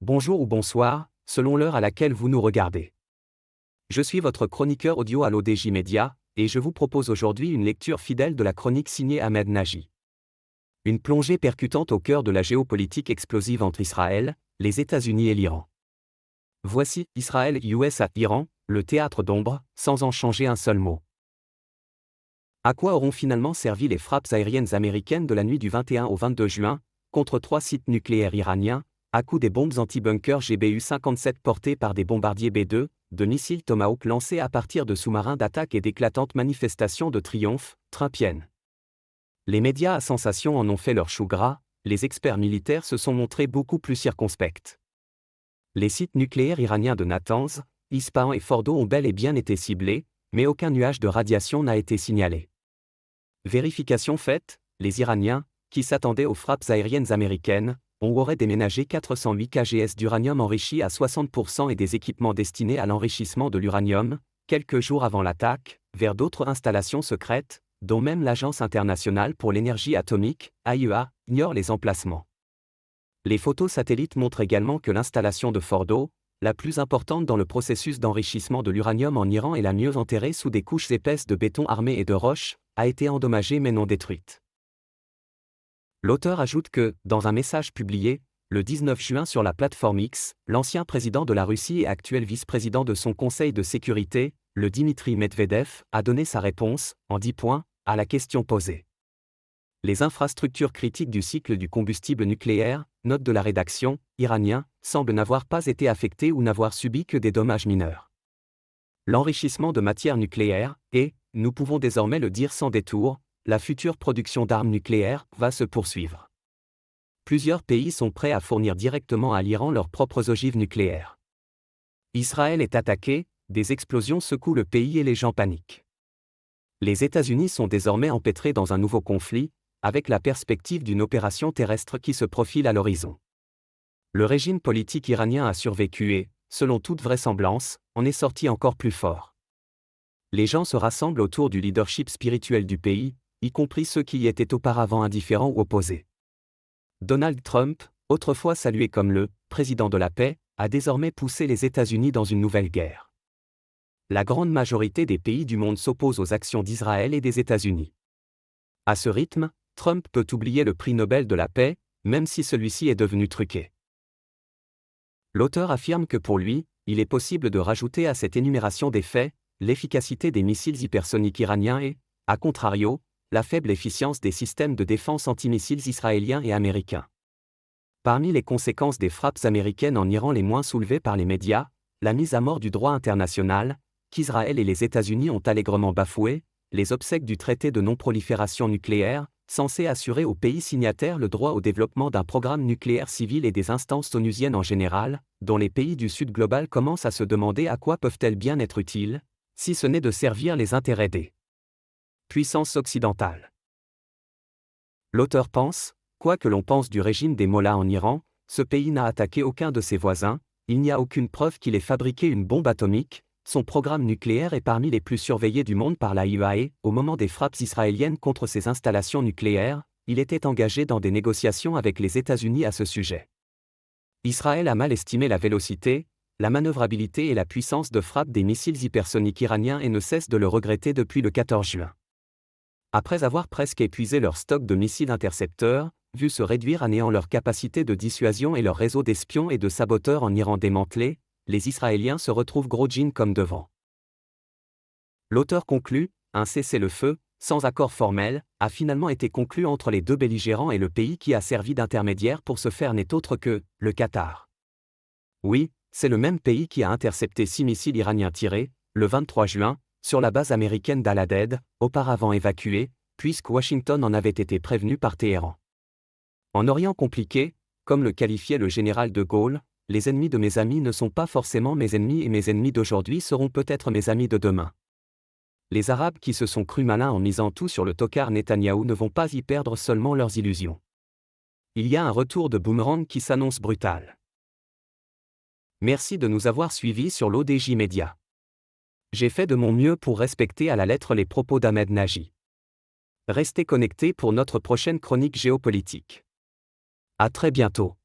Bonjour ou bonsoir, selon l'heure à laquelle vous nous regardez. Je suis votre chroniqueur audio à l'ODJ Media, et je vous propose aujourd'hui une lecture fidèle de la chronique signée Ahmed Nagy. Une plongée percutante au cœur de la géopolitique explosive entre Israël, les États-Unis et l'Iran. Voici Israël US à Iran, le théâtre d'ombre, sans en changer un seul mot. À quoi auront finalement servi les frappes aériennes américaines de la nuit du 21 au 22 juin, contre 3 sites nucléaires iraniens, à coups des bombes anti-bunkers GBU-57 portées par des bombardiers B-2, de missiles Tomahawk lancés à partir de sous-marins d'attaque et d'éclatantes manifestations de triomphe, trumpiennes. Les médias à sensation en ont fait leur chou gras, les experts militaires se sont montrés beaucoup plus circonspects. Les sites nucléaires iraniens de Natanz, Ispahan et Fordo ont bel et bien été ciblés, mais aucun nuage de radiation n'a été signalé. Vérification faite, les Iraniens, qui s'attendaient aux frappes aériennes américaines, auraient déménagé 408 kgs d'uranium enrichi à 60% et des équipements destinés à l'enrichissement de l'uranium, quelques jours avant l'attaque, vers d'autres installations secrètes, dont même l'Agence internationale pour l'énergie atomique, AIEA, ignore les emplacements. Les photos satellites montrent également que l'installation de Fordo, la plus importante dans le processus d'enrichissement de l'uranium en Iran et la mieux enterrée sous des couches épaisses de béton armé et de roches, a été endommagée mais non détruite. L'auteur ajoute que, dans un message publié, le 19 juin sur la plateforme X, l'ancien président de la Russie et actuel vice-président de son Conseil de sécurité, le Dmitry Medvedev, a donné sa réponse, en 10 points, à la question posée. Les infrastructures critiques du cycle du combustible nucléaire, note de la rédaction, iranien, semblent n'avoir pas été affectées ou n'avoir subi que des dommages mineurs. L'enrichissement de matière nucléaire, et, nous pouvons désormais le dire sans détour, la future production d'armes nucléaires va se poursuivre. Plusieurs pays sont prêts à fournir directement à l'Iran leurs propres ogives nucléaires. Israël est attaqué, des explosions secouent le pays et les gens paniquent. Les États-Unis sont désormais empêtrés dans un nouveau conflit, avec la perspective d'une opération terrestre qui se profile à l'horizon. Le régime politique iranien a survécu et, selon toute vraisemblance, en est sorti encore plus fort. Les gens se rassemblent autour du leadership spirituel du pays, y compris ceux qui y étaient auparavant indifférents ou opposés. Donald Trump, autrefois salué comme le « président de la paix », a désormais poussé les États-Unis dans une nouvelle guerre. La grande majorité des pays du monde s'oppose aux actions d'Israël et des États-Unis. À ce rythme, Trump peut oublier le prix Nobel de la paix, même si celui-ci est devenu truqué. L'auteur affirme que pour lui, il est possible de rajouter à cette énumération des faits, l'efficacité des missiles hypersoniques iraniens et, à contrario, la faible efficience des systèmes de défense antimissiles israéliens et américains. Parmi les conséquences des frappes américaines en Iran les moins soulevées par les médias, la mise à mort du droit international, qu'Israël et les États-Unis ont allègrement bafoué, les obsèques du traité de non-prolifération nucléaire, censé assurer aux pays signataires le droit au développement d'un programme nucléaire civil et des instances onusiennes en général, dont les pays du Sud global commencent à se demander à quoi peuvent-elles bien être utiles, si ce n'est de servir les intérêts des puissances occidentales. L'auteur pense, quoi que l'on pense du régime des mollahs en Iran, ce pays n'a attaqué aucun de ses voisins, il n'y a aucune preuve qu'il ait fabriqué une bombe atomique, son programme nucléaire est parmi les plus surveillés du monde par l'AIEA et, au moment des frappes israéliennes contre ses installations nucléaires, il était engagé dans des négociations avec les États-Unis à ce sujet. Israël a mal estimé la vélocité, la manœuvrabilité et la puissance de frappe des missiles hypersoniques iraniens et ne cesse de le regretter depuis le 14 juin. Après avoir presque épuisé leur stock de missiles intercepteurs, vu se réduire à néant leur capacité de dissuasion et leur réseau d'espions et de saboteurs en Iran démantelé, les Israéliens se retrouvent gros jeans comme devant. L'auteur conclut, un cessez-le-feu, sans accord formel, a finalement été conclu entre les deux belligérants et le pays qui a servi d'intermédiaire pour ce faire n'est autre que le Qatar. Oui, c'est le même pays qui a intercepté 6 missiles iraniens tirés, le 23 juin, sur la base américaine d'Al-Aded, auparavant évacuée, puisque Washington en avait été prévenu par Téhéran. En Orient compliqué, comme le qualifiait le général de Gaulle, les ennemis de mes amis ne sont pas forcément mes ennemis et mes ennemis d'aujourd'hui seront peut-être mes amis de demain. Les Arabes qui se sont crus malins en misant tout sur le tocard Netanyahou ne vont pas y perdre seulement leurs illusions. Il y a un retour de boomerang qui s'annonce brutal. Merci de nous avoir suivis sur l'ODJ Media. J'ai fait de mon mieux pour respecter à la lettre les propos d'Ahmed Nagy. Restez connectés pour notre prochaine chronique géopolitique. À très bientôt.